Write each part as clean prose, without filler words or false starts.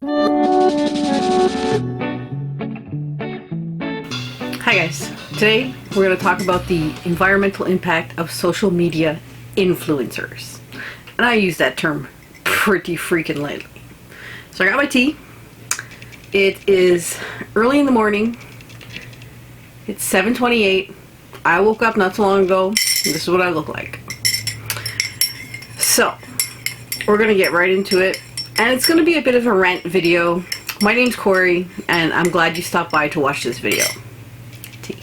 Hi guys, today we're going to talk about the environmental impact of social media influencers. And I use that term pretty freaking lightly. So I got my tea. It is early in the morning. It's 7:28. I woke up not so long ago. And this is what I look like. So, we're going to get right into it. And it's going to be a bit of a rant video. My name's Corey, and I'm glad you stopped by to watch this video. Tea.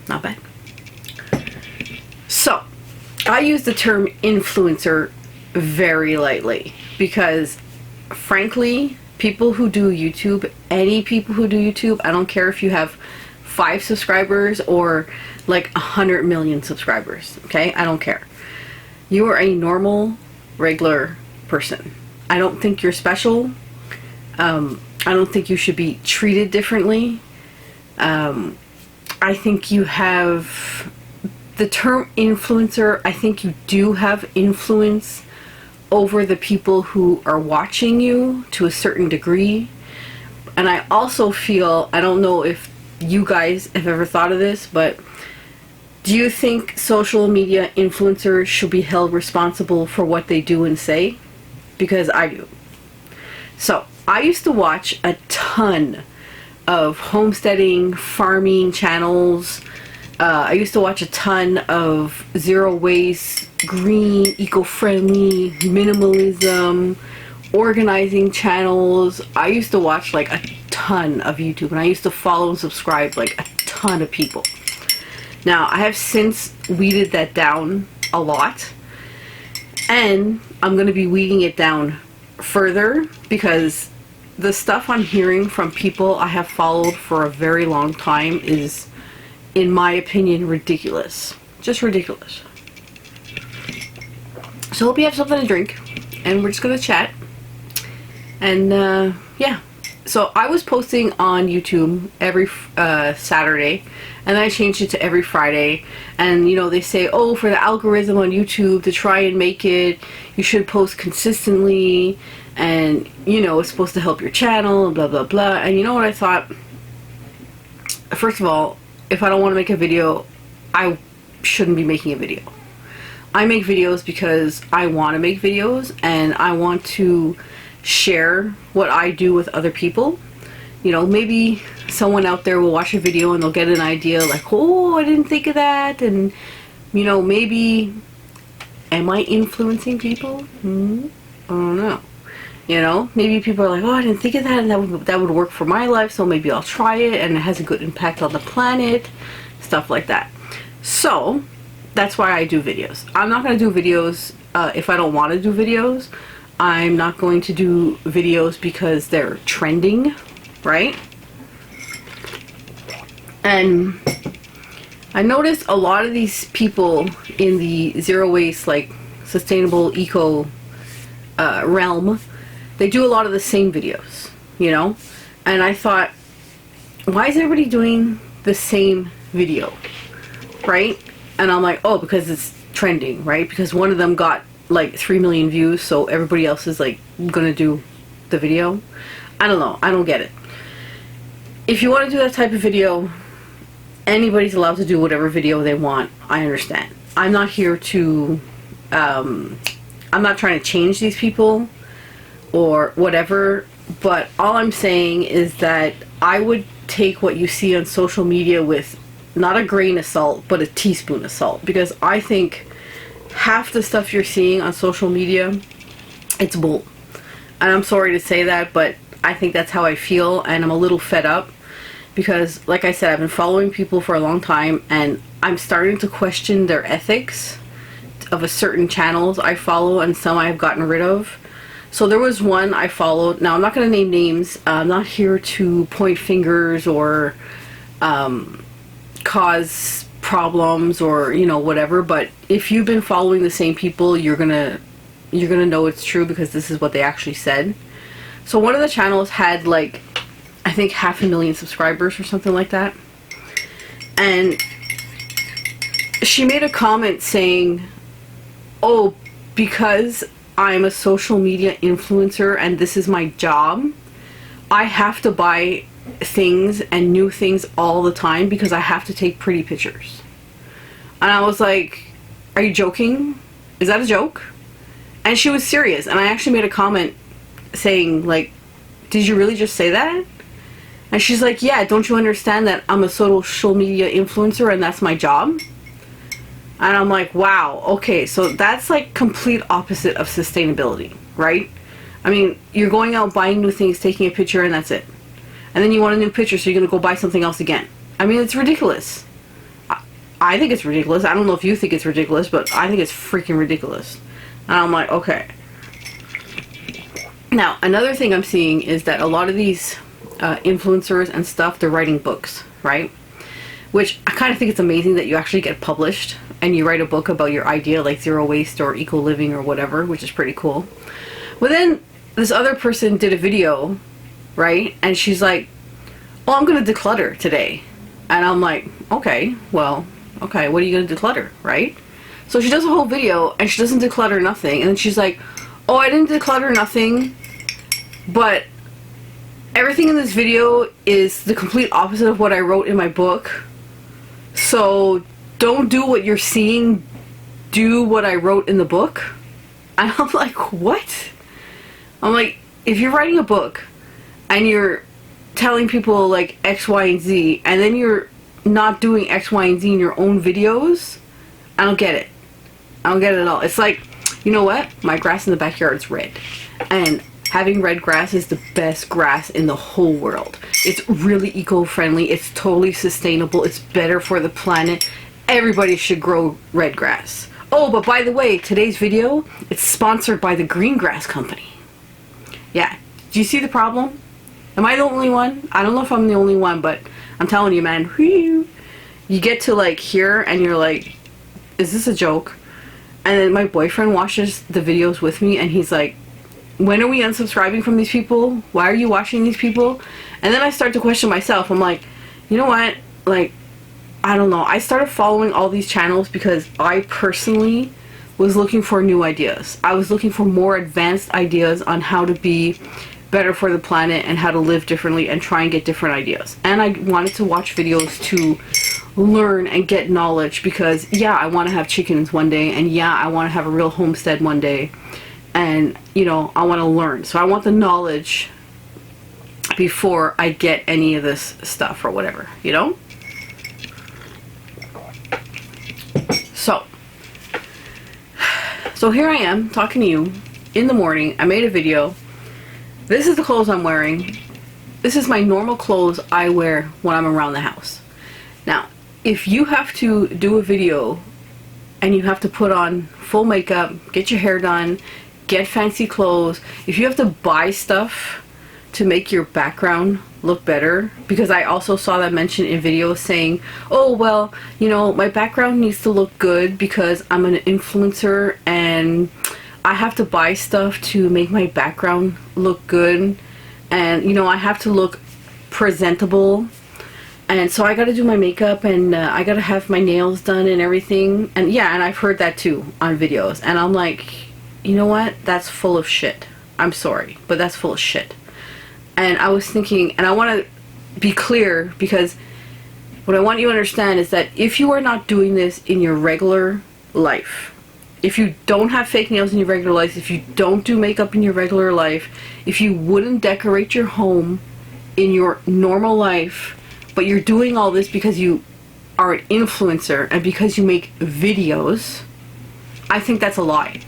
Not bad. So, I use the term influencer very lightly because, frankly, people who do YouTube, any people who do YouTube, I don't care if you have 5 subscribers or like 100 million subscribers, okay? I don't care. You are a normal, regular person. I don't think you're special. I don't think you should be treated differently. I think you have the term influencer. I think you do have influence over the people who are watching you to a certain degree. And I also feel, I don't know if you guys have ever thought of this, but do you think social media influencers should be held responsible for what they do and say? Because I do. So, I used to watch a ton of homesteading, farming channels. I used to watch a ton of zero waste, green, eco-friendly, minimalism, organizing channels. I used to watch like a ton of YouTube, and I used to follow and subscribe like a ton of people. Now, I have since weeded that down a lot, and I'm going to be weeding it down further because the stuff I'm hearing from people I have followed for a very long time is, in my opinion, ridiculous. Just ridiculous. So, hope you have something to drink, and we're just going to chat. And, yeah. So, I was posting on YouTube every Saturday, and then I changed it to every Friday. And, you know, they say, oh, for the algorithm on YouTube to try and make it, you should post consistently, and, you know, it's supposed to help your channel, and blah, blah, blah. And you know what I thought? First of all, if I don't want to make a video, I shouldn't be making a video. I make videos because I want to make videos, and I want to share what I do with other people. You know, maybe someone out there will watch a video and they'll get an idea like, oh, I didn't think of that. And, you know, maybe, am I influencing people? I don't know. You know, maybe people are like, oh, I didn't think of that, and that would work for my life, so maybe I'll try it, and it has a good impact on the planet, stuff like that. So, that's why I do videos. I'm not going to do videos if I don't want to do videos. I'm not going to do videos because they're trending, right? And I noticed a lot of these people in the zero waste, like sustainable eco realm, they do a lot of the same videos, you know? And I thought, why is everybody doing the same video, right? And I'm like, oh, because it's trending, right? Because one of them got like 3 million views, so everybody else is like gonna do the video. I don't know. I don't get it. If you want to do that type of video, anybody's allowed to do whatever video they want. I understand. I'm not here to I'm not trying to change these people or whatever, but all I'm saying is that I would take what you see on social media with not a grain of salt, but a teaspoon of salt, because I think half the stuff you're seeing on social media, it's bull. And I'm sorry to say that, but I think that's how I feel, and I'm a little fed up because, like I said, I've been following people for a long time, and I'm starting to question their ethics of a certain channels I follow, and some I've gotten rid of. So there was one I followed. Now, I'm not going to name names. I'm not here to point fingers or cause problems or, you know, whatever, but if you've been following the same people, you're gonna know it's true because this is what they actually said. So one of the channels had like, I think 500,000 subscribers or something like that, and she made a comment saying, oh, because I'm a social media influencer and this is my job, I have to buy things and new things all the time because I have to take pretty pictures. And I was like, are you joking? Is that a joke? And she was serious. And I actually made a comment saying, like, did you really just say that? And she's like, yeah, don't you understand that I'm a social media influencer and that's my job? And I'm like, wow, okay, so that's like complete opposite of sustainability, right? I mean, you're going out buying new things, taking a picture, and that's it. And then you want a new picture, so you're going to go buy something else again. I mean, it's ridiculous. I think it's ridiculous. I don't know if you think it's ridiculous, but I think it's freaking ridiculous. And I'm like, okay. Now, another thing I'm seeing is that a lot of these influencers and stuff, they're writing books, right? Which I kind of think it's amazing that you actually get published and you write a book about your idea, like zero waste or eco living or whatever, which is pretty cool. But then this other person did a video, right? And she's like, oh, I'm going to declutter today. And I'm like, okay, well, okay, what are you going to declutter, right? So she does a whole video and she doesn't declutter nothing. And then she's like, oh, I didn't declutter nothing, but everything in this video is the complete opposite of what I wrote in my book. So don't do what you're seeing, do what I wrote in the book. And I'm like, what? I'm like, if you're writing a book and you're telling people like X, Y, and Z, and then you're not doing X, Y, and Z in your own videos, I don't get it. I don't get it at all. It's like, you know what? My grass in the backyard is red. And having red grass is the best grass in the whole world. It's really eco-friendly. It's totally sustainable. It's better for the planet. Everybody should grow red grass. Oh, but by the way, today's video, it's sponsored by the Green Grass Company. Yeah. Do you see the problem? Am I the only one? I don't know if I'm the only one, but I'm telling you, man, whew, you get to like here and you're like, is this a joke? And then my boyfriend watches the videos with me and he's like, when are we unsubscribing from these people? Why are you watching these people? And then I start to question myself. I'm like, you know what? Like, I don't know. I started following all these channels because I personally was looking for new ideas. I was looking for more advanced ideas on how to be better for the planet and how to live differently and try and get different ideas. And I wanted to watch videos to learn and get knowledge because, yeah, I want to have chickens one day, and yeah, I want to have a real homestead one day, and, you know, I want to learn. So I want the knowledge before I get any of this stuff or whatever, you know? So here I am talking to you in the morning. I made a video. This is the clothes I'm wearing. This is my normal clothes I wear when I'm around the house. Now, if you have to do a video and you have to put on full makeup, get your hair done, get fancy clothes, if you have to buy stuff to make your background look better, because I also saw that mentioned in videos saying, oh, well, you know, my background needs to look good because I'm an influencer and I have to buy stuff to make my background look good, and, you know, I have to look presentable, and so I gotta do my makeup, and I gotta have my nails done and everything. And yeah, and I've heard that too on videos, and I'm like, you know what, that's full of shit. I'm sorry, but that's full of shit. And I was thinking, and I want to be clear, because what I want you to understand is that if you are not doing this in your regular life, if you don't have fake nails in your regular life, if you don't do makeup in your regular life, if you wouldn't decorate your home in your normal life, but you're doing all this because you are an influencer and because you make videos, I think that's a lie.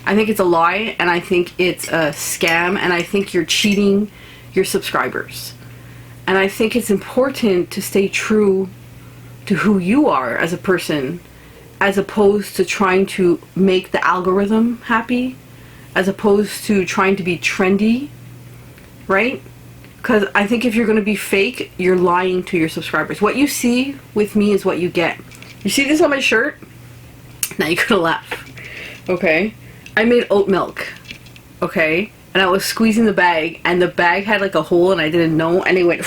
I think it's a lie, and I think it's a scam, and I think you're cheating your subscribers. And I think it's important to stay true to who you are as a person, as opposed to trying to make the algorithm happy, as opposed to trying to be trendy, right? Because I think if you're going to be fake, you're lying to your subscribers. What you see with me is what you get. You see this on my shirt? Now you're going to laugh. Okay? I made oat milk. Okay? And I was squeezing the bag, and the bag had like a hole, and I didn't know, and it went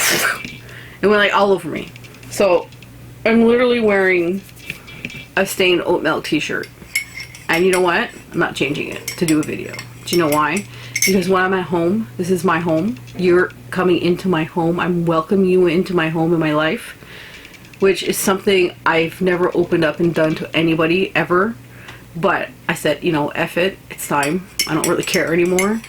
like all over me. So I'm literally wearing a stained oat milk t-shirt, and you know what? I'm not changing it to do a video. Do you know why? Because when I'm at home, this is my home. You're coming into my home. I'm welcoming you into my home in my life, which is something I've never opened up and done to anybody ever. But I said, you know, F it. It's time. I don't really care anymore.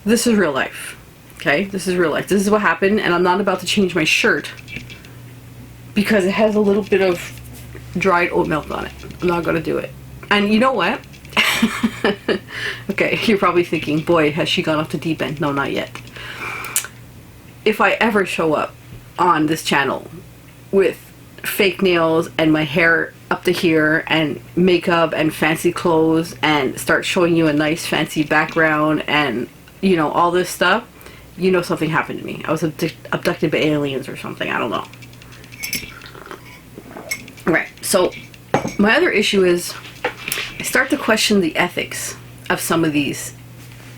This is real life. Okay? This is real life. This is what happened, and I'm not about to change my shirt because it has a little bit of dried oat milk on it. I'm not going to do it. And you know what? Okay, you're probably thinking, boy, has she gone off the deep end? No, not yet. If I ever show up on this channel with fake nails and my hair up to here and makeup and fancy clothes and start showing you a nice fancy background and, you know, all this stuff, you know something happened to me. I was abducted by aliens or something. I don't know. Right, so my other issue is I start to question the ethics of some of these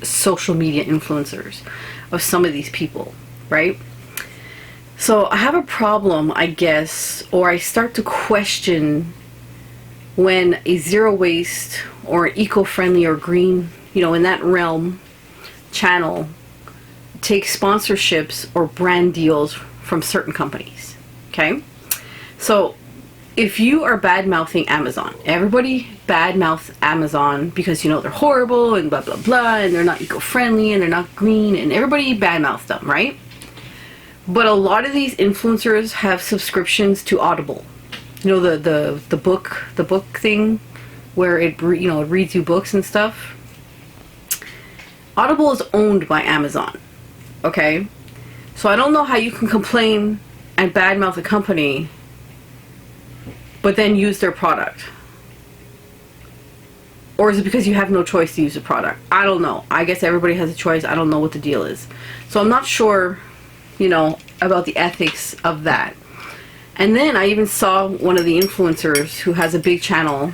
social media influencers, of some of these people, right? So I have a problem, I guess, or I start to question when a zero waste or eco-friendly or green, you know, in that realm channel takes sponsorships or brand deals from certain companies, okay? So if you are bad-mouthing Amazon, everybody bad-mouths Amazon because, you know, they're horrible and blah, blah, blah, and they're not eco-friendly and they're not green, and everybody bad-mouths them, right? But a lot of these influencers have subscriptions to Audible. You know, the book thing where it, you know, it reads you books and stuff. Audible is owned by Amazon, okay? So I don't know how you can complain and badmouth a company but then use their product. Or is it because you have no choice to use the product? I don't know. I guess everybody has a choice. I don't know what the deal is. So I'm not sure, you know, about the ethics of that. And then I even saw one of the influencers who has a big channel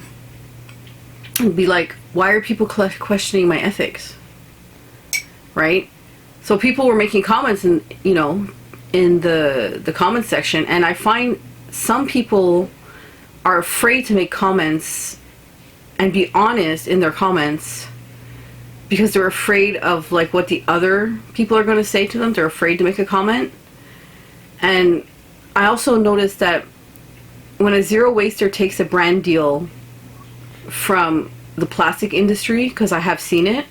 be like, why are people questioning my ethics? Right? So people were making comments in, you know, in the comment section, and I find some people are afraid to make comments and be honest in their comments because they're afraid of like what the other people are going to say to them. They're afraid to make a comment. And I also noticed that when a zero waster takes a brand deal from the plastic industry, because I have seen it,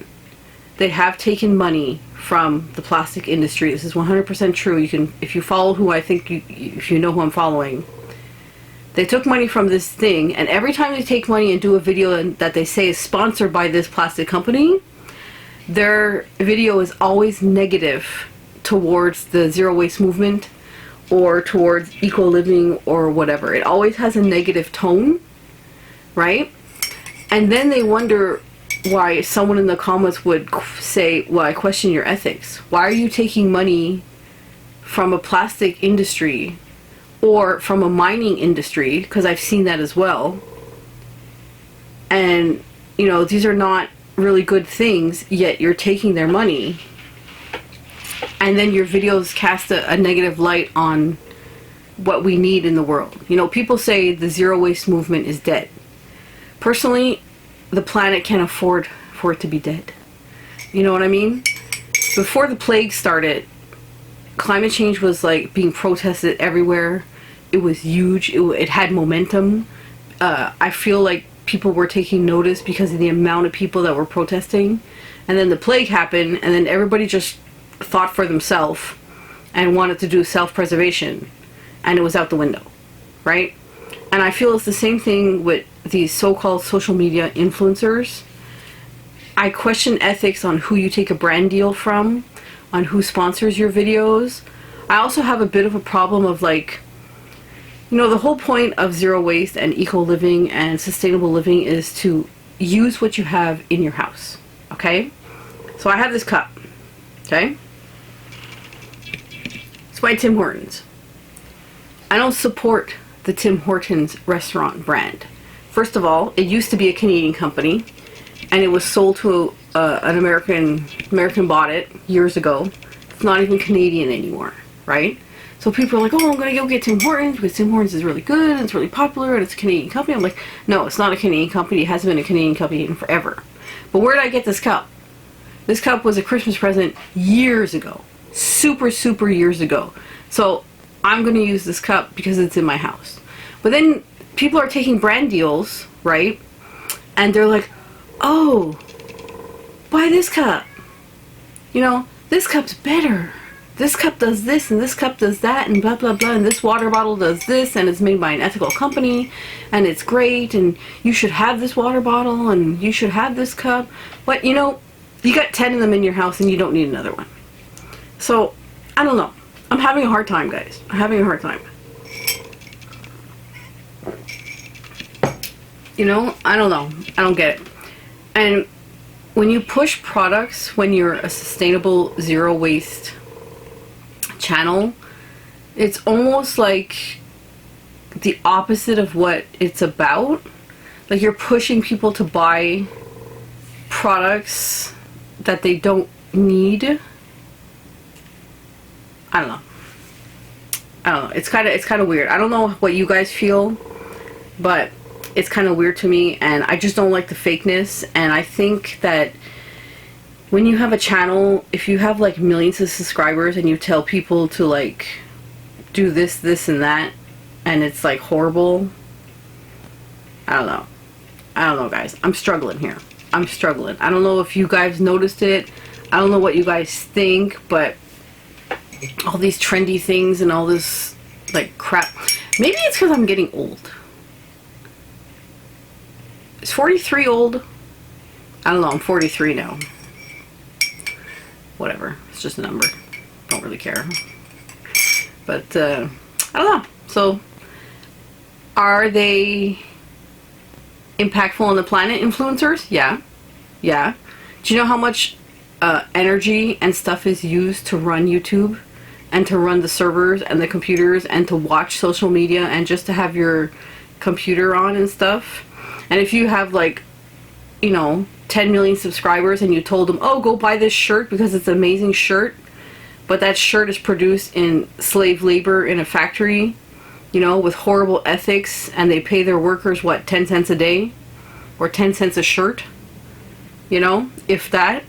they have taken money from the plastic industry. This is 100% true. You can, if you follow who I think if you know who I'm following, they took money from this thing, and every time they take money and do a video that they say is sponsored by this plastic company, their video is always negative towards the zero waste movement or towards eco-living or whatever. It always has a negative tone, right? And then they wonder why someone in the comments would say, well, I question your ethics. Why are you taking money from a plastic industry or from a mining industry? Because I've seen that as well. And, you know, these are not really good things, yet you're taking their money. And then your videos cast a negative light on what we need in the world. You know, people say the zero waste movement is dead. Personally, the planet can't afford for it to be dead. You know what I mean? Before the plague started, climate change was like being protested everywhere. It was huge. It had momentum. I feel like people were taking notice because of the amount of people that were protesting. And then the plague happened, and then everybody just thought for themselves and wanted to do self-preservation, and it was out the window, right? And I feel it's the same thing with these so-called social media influencers. I question ethics on who you take a brand deal from, on who sponsors your videos. I also have a bit of a problem of like, you know, the whole point of zero waste and eco-living and sustainable living is to use what you have in your house, okay? So I have this cup, okay? It's by Tim Hortons. I don't support the Tim Hortons restaurant brand. First of all, it used to be a Canadian company, and it was sold to an American bought it years ago. It's not even Canadian anymore, right? So people are like, oh, I'm going to go get Tim Hortons because Tim Hortons is really good and it's really popular and it's a Canadian company. I'm like, no, it's not a Canadian company. It hasn't been a Canadian company in forever. But where did I get this cup? This cup was a Christmas present years ago. Super, super years ago. So I'm going to use this cup because it's in my house. But then people are taking brand deals, right? And they're like, oh, buy this cup. You know, this cup's better. This cup does this and this cup does that and blah blah blah, and this water bottle does this and it's made by an ethical company and it's great and you should have this water bottle and you should have this cup. But you know, you got 10 of them in your house and you don't need another one. So I don't know, I'm having a hard time, guys. I'm having a hard time. You know, I don't know, I don't get it. And when you push products, when you're a sustainable zero waste channel, it's almost like the opposite of what it's about. Like you're pushing people to buy products that they don't need. I don't know. It's kind of weird. I don't know what you guys feel, but it's kind of weird to me, and I just don't like the fakeness. And I think that when you have a channel, if you have like millions of subscribers and you tell people to like do this, this, and that, and it's like horrible, I don't know, guys. I'm struggling here. I'm struggling. I don't know if you guys noticed it. I don't know what you guys think, but all these trendy things and all this like crap. Maybe it's because I'm getting old. Is 43 old? I don't know. I'm 43 now. Whatever, it's just a number. Don't really care. But I don't know. So are they impactful on the planet, influencers? Yeah. Do you know how much energy and stuff is used to run YouTube and to run the servers and the computers and to watch social media and just to have your computer on and stuff? And if you have like, you know, 10 million subscribers and you told them, oh, go buy this shirt because it's an amazing shirt, but that shirt is produced in slave labor in a factory, you know, with horrible ethics, and they pay their workers, what, 10 cents a day or 10 cents a shirt, you know, if that.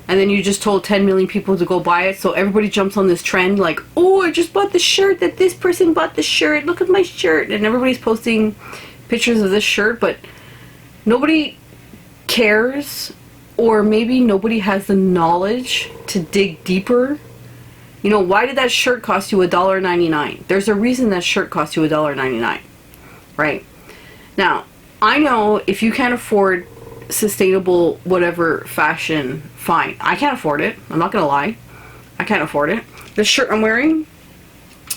And then you just told 10 million people to go buy it, so everybody jumps on this trend like, oh, I just bought the shirt that this person bought the shirt, look at my shirt, and everybody's posting pictures of this shirt, but nobody cares, or maybe nobody has the knowledge to dig deeper. You know, why did that shirt cost you $1.99? There's a reason that shirt cost you $1.99, right? Now, I know if you can't afford sustainable whatever fashion, fine. I can't afford it. I'm not gonna lie. I can't afford it. This shirt I'm wearing,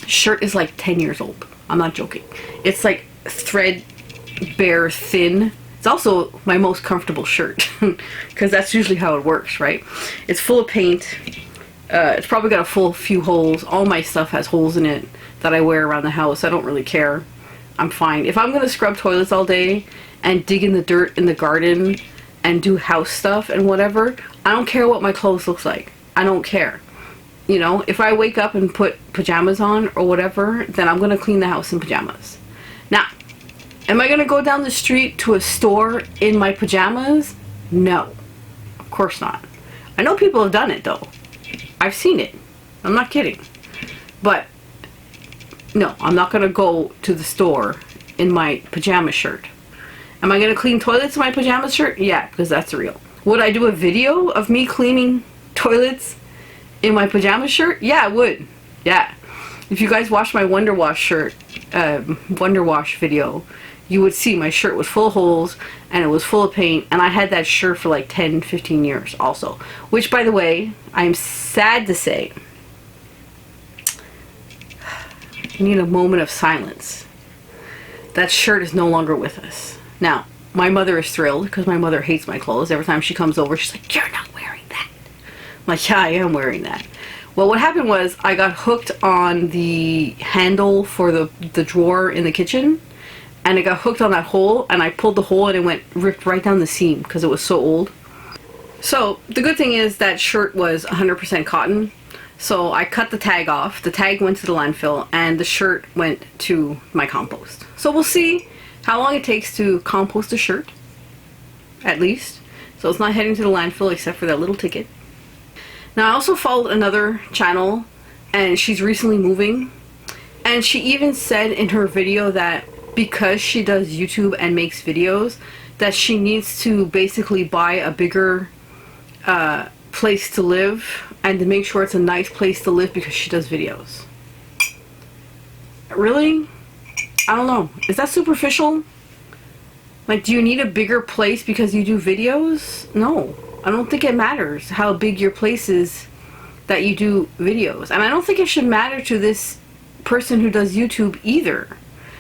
shirt is like 10 years old. I'm not joking. It's like threadbare thin. It's also my most comfortable shirt because that's usually how it works, right? It's full of paint. It's probably got a few holes. All my stuff has holes in it that I wear around the house. I don't really care. I'm fine. If I'm going to scrub toilets all day and dig in the dirt in the garden and do house stuff and whatever, I don't care what my clothes looks like. I don't care. You know, if I wake up and put pajamas on or whatever, then I'm going to clean the house in pajamas. Now, am I going to go down the street to a store in my pajamas? No. Of course not. I know people have done it though. I've seen it. I'm not kidding. But no, I'm not going to go to the store in my pajama shirt. Am I going to clean toilets in my pajama shirt? Yeah, because that's real. Would I do a video of me cleaning toilets in my pajama shirt? Yeah, I would. Yeah. If you guys watched my Wonder Wash shirt, Wonder Wash video, you would see my shirt was full of holes and it was full of paint, and I had that shirt for like 10-15 years also. Which, by the way, I'm sad to say, I need a moment of silence. That shirt is no longer with us. Now, my mother is thrilled because my mother hates my clothes. Every time she comes over, she's like, you're not wearing that. I'm like, yeah, I am wearing that. Well, what happened was I got hooked on the handle for the drawer in the kitchen, and it got hooked on that hole, and I pulled the hole and it ripped right down the seam because it was so old. So the good thing is that shirt was 100% cotton. So I cut the tag off. The tag went to the landfill and the shirt went to my compost. So we'll see how long it takes to compost a shirt, at least. So it's not heading to the landfill except for that little ticket. Now, I also followed another channel, and she's recently moving, and she even said in her video that because she does YouTube and makes videos, that she needs to basically buy a bigger place to live, and to make sure it's a nice place to live because she does videos. Really? I don't know. Is that superficial? Like, do you need a bigger place because you do videos? No. I don't think it matters how big your place is that you do videos. And I don't think it should matter to this person who does YouTube either.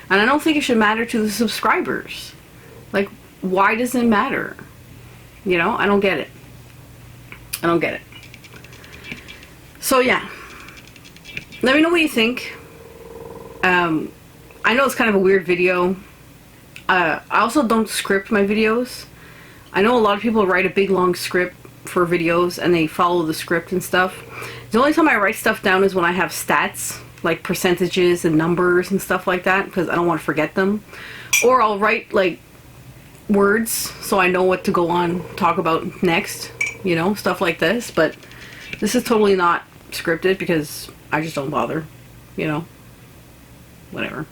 And I don't think it should matter to the subscribers. Like, why does it matter? You know, I don't get it. I don't get it. So yeah. Let me know what you think. I know it's kind of a weird video. I also don't script my videos. I know a lot of people write a big long script for videos and they follow the script and stuff. The only time I write stuff down is when I have stats, like percentages and numbers and stuff like that, because I don't want to forget them. Or I'll write like words so I know what to go on, talk about next, you know, stuff like this. But this is totally not scripted because I just don't bother, you know, whatever.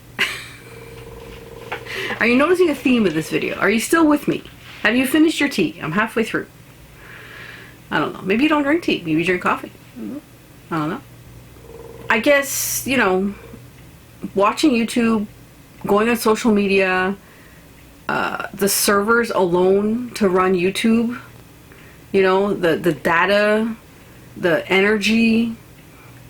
Are you noticing a theme of this video? Are you still with me? Have you finished your tea? I'm halfway through. I don't know. Maybe you don't drink tea. Maybe you drink coffee. I don't know. I guess, you know, watching YouTube, going on social media, the servers alone to run YouTube, you know, the data, the energy,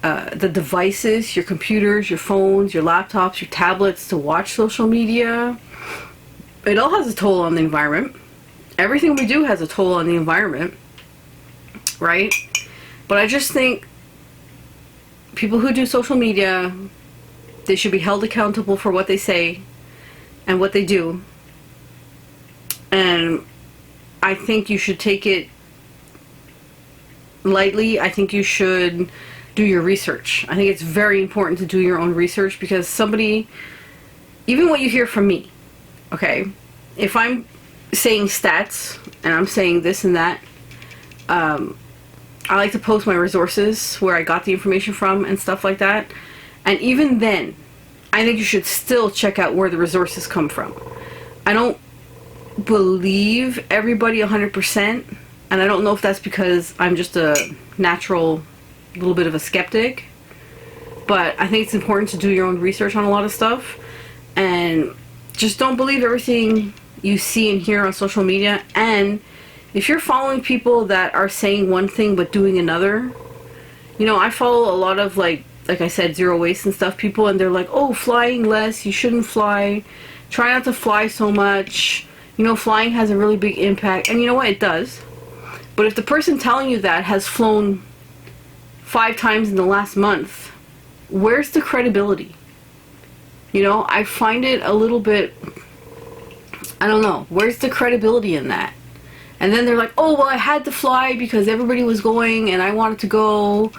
the devices, your computers, your phones, your laptops, your tablets to watch social media. It all has a toll on the environment. Everything we do has a toll on the environment, right? But I just think people who do social media, they should be held accountable for what they say and what they do. And I think you should take it lightly. I think you should do your research. I think it's very important to do your own research, because somebody, even what you hear from me, okay, if I'm saying stats and I'm saying this and that, I like to post my resources, where I got the information from and stuff like that. And even then, I think you should still check out where the resources come from. I don't believe everybody 100%, and I don't know if that's because I'm just a natural little bit of a skeptic, but I think it's important to do your own research on a lot of stuff, and just don't believe everything you see and hear on social media. And if you're following people that are saying one thing but doing another, you know, I follow a lot of like I said, zero waste and stuff people, and they're like, oh, flying less, you shouldn't fly, try not to fly so much, you know, flying has a really big impact. And you know what, it does. But if the person telling you that has flown 5 times in the last month, where's the credibility? You know, I find it a little bit, I don't know, where's the credibility in that? And then they're like, oh, well, I had to fly because everybody was going and I wanted to go,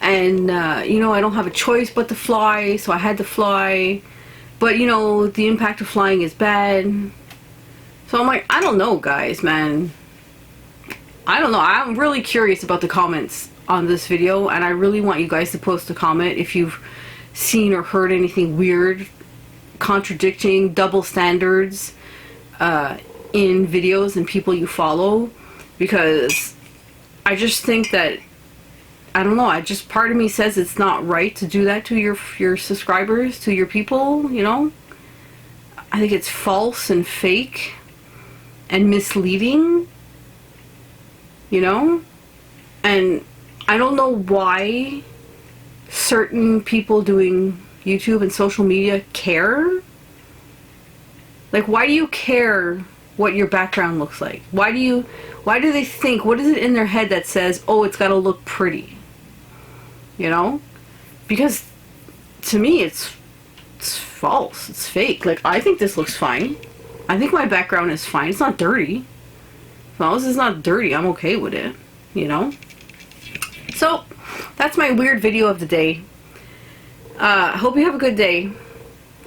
and you know, I don't have a choice but to fly, so I had to fly, but you know, the impact of flying is bad. So I'm like, I don't know, guys, man. I don't know. I'm really curious about the comments on this video, and I really want you guys to post a comment if you've seen or heard anything weird, contradicting, double standards in videos and people you follow, because I just think that, I don't know, part of me says it's not right to do that to your subscribers, to your people, you know? I think it's false and fake and misleading, you know? And I don't know why certain people doing YouTube and social media care. Like, why do you care what your background looks like? Why do they think, what is it in their head that says, oh, it's gotta look pretty? You know? Because to me, it's false. It's fake. Like, I think this looks fine. I think my background is fine. It's not dirty. As long as it's not dirty, I'm okay with it. You know? So, that's my weird video of the day. I hope you have a good day,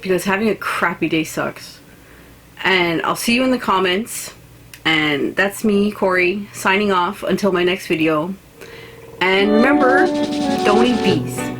because having a crappy day sucks. And I'll see you in the comments. And that's me, Corey, signing off until my next video. And remember, don't eat bees.